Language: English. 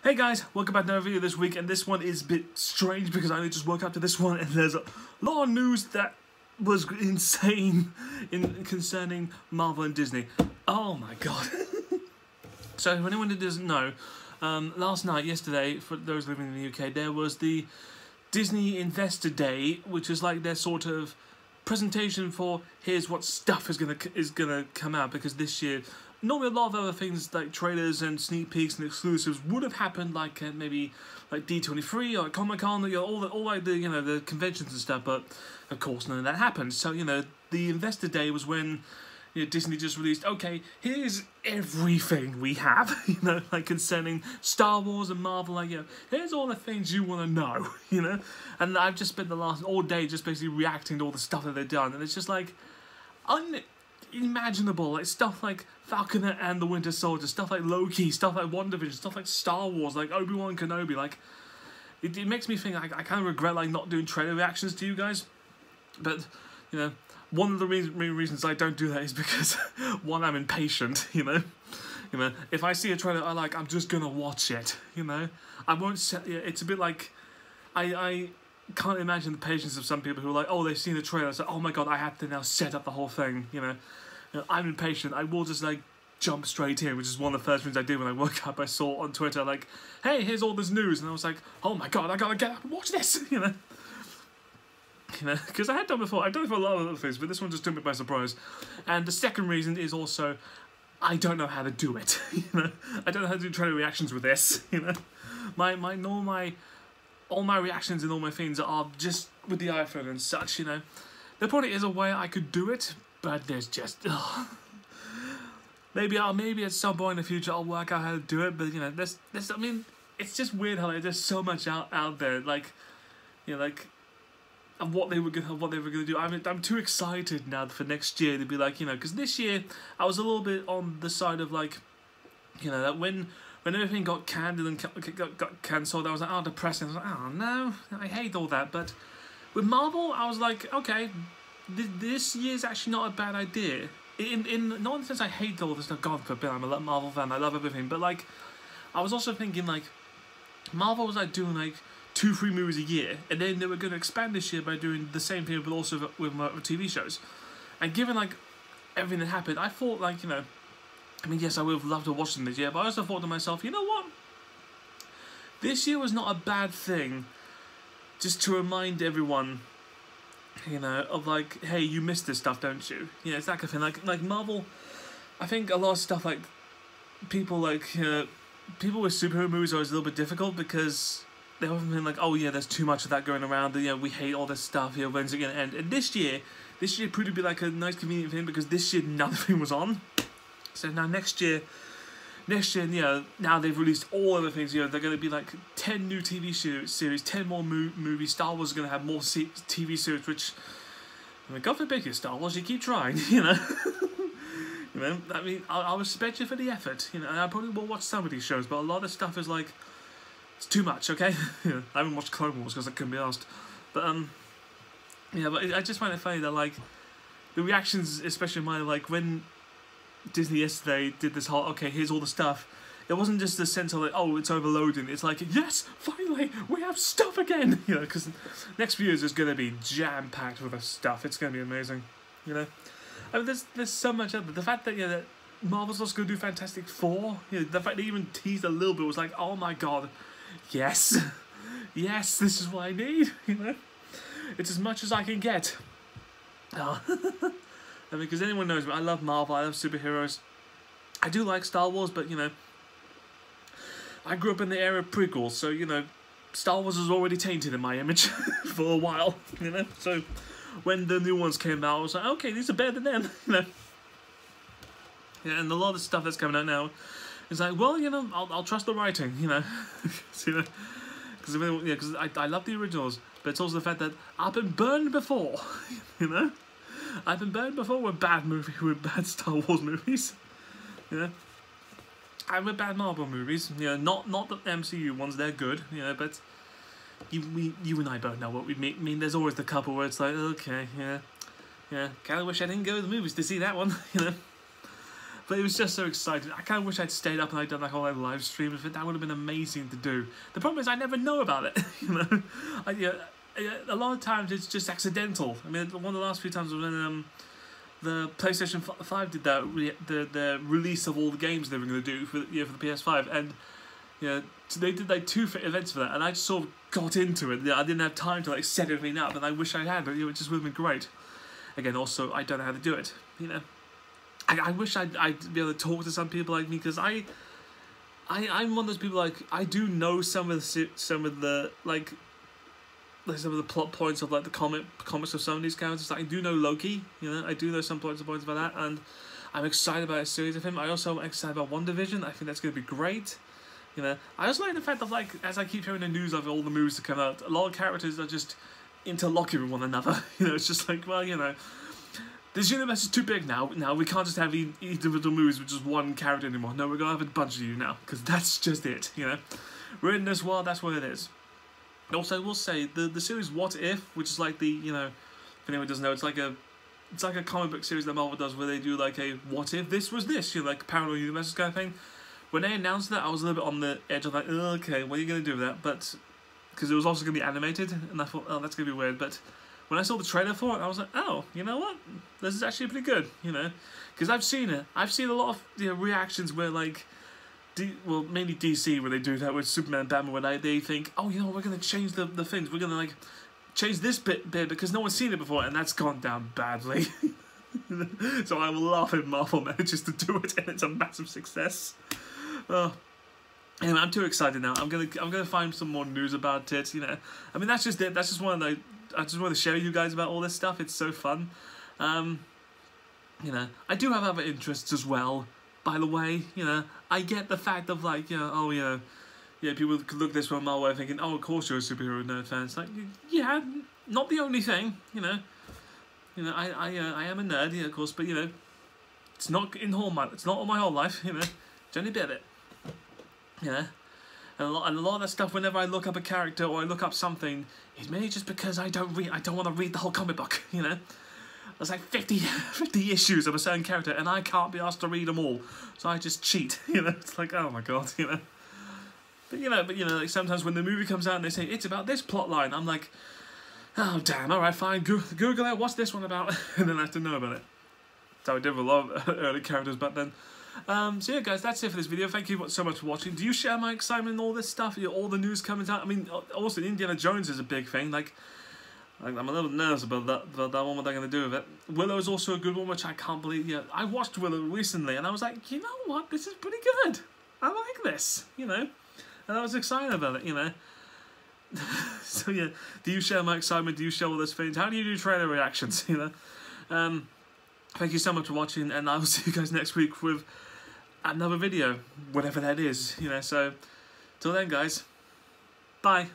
Hey guys, welcome back to another video this week, and this one is a bit strange because I only just woke up to this one and there's a lot of news that was insane concerning Marvel and Disney. Oh my god. So, for anyone who doesn't know, yesterday, for those living in the UK, there was the Disney Investor Day, which is like their sort of presentation for here's what stuff is gonna come out, because this year normally a lot of other things like trailers and sneak peeks and exclusives would have happened like maybe like D23 or Comic-Con, all like the conventions and stuff, but of course none of that happened. So the Investor Day was when Disney just released, okay, here's everything we have, like concerning Star Wars and Marvel, here's all the things you want to know, and I've just spent the last all day just basically reacting to all the stuff that they've done, and it's just like unimaginable, like stuff like Falcon and the Winter Soldier, stuff like Loki, stuff like WandaVision, stuff like Star Wars, like Obi-Wan Kenobi, like it makes me think I kind of regret like not doing trailer reactions to you guys, but one of the main reasons I don't do that is because one, I'm impatient, if I see a trailer I like, I'm just gonna watch it, I won't set, it's a bit like I can't imagine the patience of some people who are like, oh, they've seen the trailer, so oh my god, I have to now set up the whole thing, I'm impatient. I will just like jump straight in, which is one of the first things I did when I woke up. I saw on Twitter like, hey, here's all this news, and I was like, oh my god, I gotta get up and watch this, because I had done before. I've done it for a lot of other things, but this one just took me by surprise. And the second reason is also, I don't know how to do it, I don't know how to do trailer reactions with this, all my reactions and all my things are just with the iPhone and such, There probably is a way I could do it, but there's just, maybe at some point in the future I'll work out how to do it, but I mean, it's just weird how there's so much out there, like, of what they were gonna do. I mean, I'm too excited now for next year to be like, because this year I was a little bit on the side of like, that when everything got canned and got cancelled, I was like, oh, depressing. I was like, oh no, I hate all that. But with Marvel, I was like, okay, this year's actually not a bad idea. Not in the sense I hate all this stuff. God forbid, I'm a Marvel fan. I love everything. But like, I was also thinking like, Marvel was like doing like 2-3 movies a year, and then they were going to expand this year by doing the same thing, but also with TV shows. And given like everything that happened, I thought like I mean, yes, I would have loved to watch them this year, but I also thought to myself, you know what? This year was not a bad thing, just to remind everyone, of like, hey, you missed this stuff, don't you? It's that kind of thing. Like Marvel, I think a lot of stuff like people with superhero movies are always a little bit difficult because they've often been like, oh yeah, there's too much of that going around. We hate all this stuff. When's it gonna end? And this year proved to be like a nice convenient thing because this year nothing was on. So now next year, now they've released all other things. They're going to be like 10 new TV series, 10 more movies. Star Wars is going to have more TV series, which, I mean, God forbid you, Star Wars, you keep trying, I mean, I'll respect you for the effort, and I probably will watch some of these shows, but a lot of stuff is like, it's too much, okay? I haven't watched Clone Wars because I couldn't be asked. But, but I just find it funny that, like, the reactions, especially mine, like, when Disney yesterday did this whole, okay, here's all the stuff, it wasn't just the sense of like, oh, it's overloading, it's like, yes, finally, we have stuff again, because next few years is going to be jam-packed with stuff, it's going to be amazing, I mean, there's so much out there. The fact that, that Marvel's also going to do Fantastic Four, the fact they even teased a little bit was like, oh my god, yes, yes, this is what I need, it's as much as I can get. Oh. I mean, because anyone knows me, I love Marvel, I love superheroes. I do like Star Wars, but, I grew up in the era of prequels, so, Star Wars was already tainted in my image for a while, So, when the new ones came out, I was like, okay, these are better than them, Yeah, and a lot of stuff that's coming out now is like, well, I'll trust the writing, because I love the originals, but it's also the fact that I've been burned before, I've been burned before with bad Star Wars movies, and with bad Marvel movies, not the MCU ones, they're good, but you and I both know what we mean. I mean, there's always the couple where it's like, okay, yeah, kind of wish I didn't go to the movies to see that one, But it was just so exciting. I kind of wish I'd stayed up and I'd done like all that live stream of it. That would have been amazing to do. The problem is I never know about it. You know, a lot of times it's just accidental. I mean, one of the last few times was when the PlayStation 5 did that the release of all the games they were going to do for the PS5, and so they did like 2 events for that, and I just sort of got into it. I didn't have time to like set everything up, and I wish I had, but it just would have been great. Again, also I don't know how to do it. You know. I wish I'd be able to talk to some people like me, because I'm one of those people, like, I do know some of the plot points of like the comics of some of these characters. Like, I do know Loki, you know, I do know some points about that, and I'm excited about a series of him. I also am excited about WandaVision. I think that's going to be great. You know, I also like the fact of, like, as I keep hearing the news of all the movies that come out, a lot of characters are just interlocking with one another. You know, it's just like, well, you know, this universe is too big now. Now we can't just have individual movies with just one character anymore. No, we're going to have a bunch of you now, because that's just it, you know. We're in this world, that's what it is. Also, I will say, the series What If, which is like the, you know, if anyone doesn't know, it's like a comic book series that Marvel does where they do like a what if this was this, you know, like parallel universes kind of thing. When they announced that, I was a little bit on the edge of like, oh, okay, what are you going to do with that? But, because it was also going to be animated, and I thought, oh, that's going to be weird, but when I saw the trailer for it, I was like, oh, you know what? This is actually pretty good, you know? Because I've seen it. I've seen a lot of reactions where, like, mainly DC, where they do that with Superman and Batman, where they think, oh, you know, we're going to change the things. We're going to, like, change this bit because no one's seen it before, and that's gone down badly. So I will laugh if Marvel manages to do it, and it's a massive success. Anyway, I'm too excited now. I'm gonna find some more news about it, you know. I mean, that's just it. That's just one of the... I just want to share with you guys about all this stuff. It's so fun. You know, I do have other interests as well, by the way. You know, I get the fact of, like, you know, oh, you know, yeah, people could look this from my way thinking, oh, of course you're a superhero nerd fan. It's like, yeah, not the only thing, you know. You know, I am a nerd, yeah, of course, but, you know, it's not all my whole life, you know. It's only a bit of it. You know. And a lot of that stuff, whenever I look up a character or I look up something, it's mainly just because I don't want to read the whole comic book, you know. There's like 50 issues of a certain character, and I can't be asked to read them all, so I just cheat, you know. It's like, oh my god, you know. But you know, like sometimes when the movie comes out and they say it's about this plot line, I'm like, oh damn, all right, fine, Google it. What's this one about? And then I have to know about it. So I did with a lot of early characters, but then. So yeah, guys, that's it for this video. Thank you so much for watching. Do you share my excitement and all this stuff? All the news coming out. I mean, also Indiana Jones is a big thing. Like I'm a little nervous about that one. What they're gonna do with it. Willow is also a good one, which I can't believe. Yeah, I watched Willow recently, and I was like, you know what? This is pretty good. I like this. You know, and I was excited about it. You know. So yeah, do you share my excitement? Do you share all those things? How do you do trailer reactions? You know. Thank you so much for watching, and I will see you guys next week with another video, whatever that is, you know. So till then, guys, bye.